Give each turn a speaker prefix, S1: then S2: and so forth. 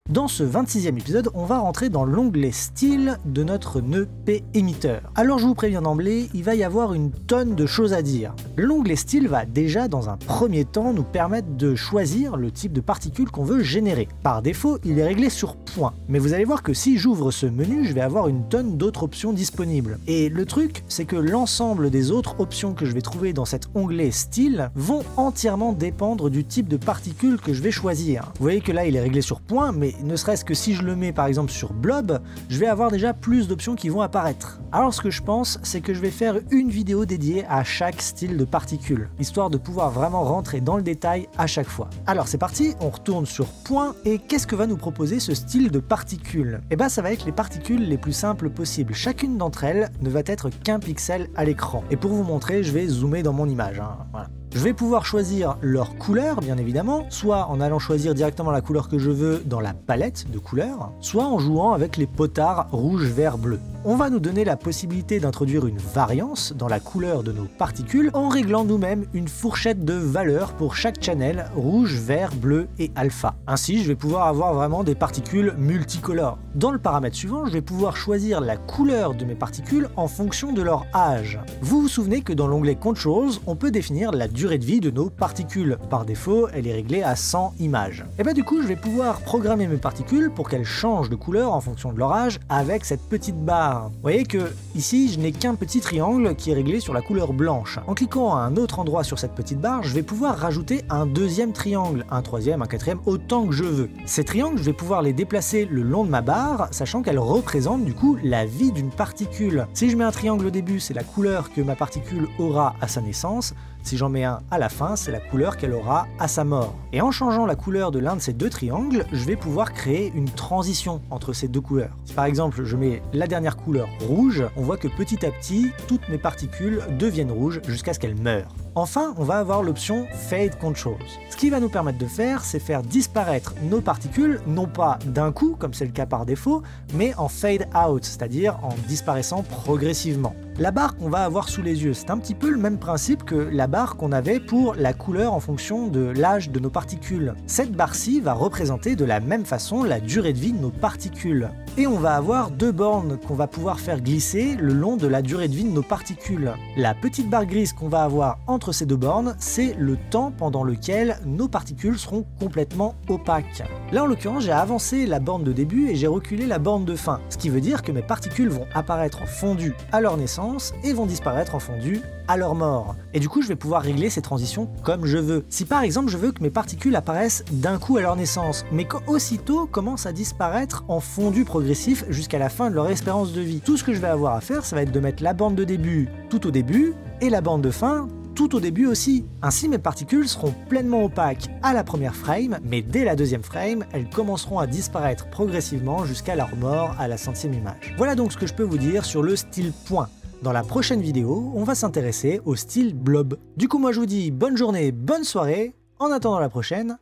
S1: Dans ce 26e épisode, on va rentrer dans l'onglet style de notre nœud P émetteur. Alors je vous préviens d'emblée, il va y avoir une tonne de choses à dire. L'onglet style va déjà dans un premier temps nous permettre de choisir le type de particules qu'on veut générer. Par défaut, il est réglé sur point. Mais vous allez voir que si j'ouvre ce menu, je vais avoir une tonne d'autres options disponibles. Et le truc, c'est que l'ensemble des autres options que je vais trouver dans cet onglet style vont entièrement dépendre du type de particules que je vais choisir. Vous voyez que là, il est réglé sur point, mais ne serait-ce que si je le mets par exemple sur blob, je vais avoir déjà plus d'options qui vont apparaître. Alors ce que je pense, c'est que je vais faire une vidéo dédiée à chaque style de particules, histoire de pouvoir vraiment rentrer dans le détail à chaque fois. Alors c'est parti, on retourne sur point, et qu'est-ce que va nous proposer ce style de particules? Eh ben ça va être les particules les plus simples possibles. Chacune d'entre elles ne va être qu'un pixel à l'écran. Et pour vous montrer, je vais zoomer dans mon image. Voilà. Je vais pouvoir choisir leur couleur, bien évidemment, soit en allant choisir directement la couleur que je veux dans la palette de couleurs, soit en jouant avec les potards rouge, vert, bleu. On va nous donner la possibilité d'introduire une variance dans la couleur de nos particules en réglant nous-mêmes une fourchette de valeurs pour chaque channel rouge, vert, bleu et alpha. Ainsi, je vais pouvoir avoir vraiment des particules multicolores. Dans le paramètre suivant, je vais pouvoir choisir la couleur de mes particules en fonction de leur âge. Vous vous souvenez que dans l'onglet Controls, on peut définir la durée de vie de nos particules. Par défaut, elle est réglée à 100 images. Et bien du coup, je vais pouvoir programmer mes particules pour qu'elles changent de couleur en fonction de leur âge avec cette petite barre. Vous voyez que ici, je n'ai qu'un petit triangle qui est réglé sur la couleur blanche. En cliquant à un autre endroit sur cette petite barre, je vais pouvoir rajouter un deuxième triangle, un troisième, un quatrième, autant que je veux. Ces triangles, je vais pouvoir les déplacer le long de ma barre, sachant qu'elles représentent du coup la vie d'une particule. Si je mets un triangle au début, c'est la couleur que ma particule aura à sa naissance. Si j'en mets un à la fin, c'est la couleur qu'elle aura à sa mort. Et en changeant la couleur de l'un de ces deux triangles, je vais pouvoir créer une transition entre ces deux couleurs. Si par exemple je mets la dernière couleur rouge, on voit que petit à petit, toutes mes particules deviennent rouges jusqu'à ce qu'elles meurent. Enfin, on va avoir l'option Fade Controls. Ce qui va nous permettre de faire, c'est faire disparaître nos particules, non pas d'un coup, comme c'est le cas par défaut, mais en fade out, c'est-à-dire en disparaissant progressivement. La barre qu'on va avoir sous les yeux, c'est un petit peu le même principe que la barre qu'on avait pour la couleur en fonction de l'âge de nos particules. Cette barre-ci va représenter de la même façon la durée de vie de nos particules. Et on va avoir deux bornes qu'on va pouvoir faire glisser le long de la durée de vie de nos particules. La petite barre grise qu'on va avoir entre ces deux bornes, c'est le temps pendant lequel nos particules seront complètement opaques. Là en l'occurrence, j'ai avancé la borne de début et j'ai reculé la borne de fin, ce qui veut dire que mes particules vont apparaître fondues à leur naissance et vont disparaître en fondu à leur mort. Et du coup, je vais pouvoir régler ces transitions comme je veux. Si par exemple, je veux que mes particules apparaissent d'un coup à leur naissance, mais qu'aussitôt commencent à disparaître en fondu progressif jusqu'à la fin de leur espérance de vie, tout ce que je vais avoir à faire, ça va être de mettre la borne de début tout au début et la borne de fin tout au début aussi. Ainsi, mes particules seront pleinement opaques à la première frame, mais dès la deuxième frame, elles commenceront à disparaître progressivement jusqu'à leur mort à la 100e image. Voilà donc ce que je peux vous dire sur le style point. Dans la prochaine vidéo, on va s'intéresser au style blob. Du coup, moi je vous dis bonne journée, bonne soirée, en attendant la prochaine,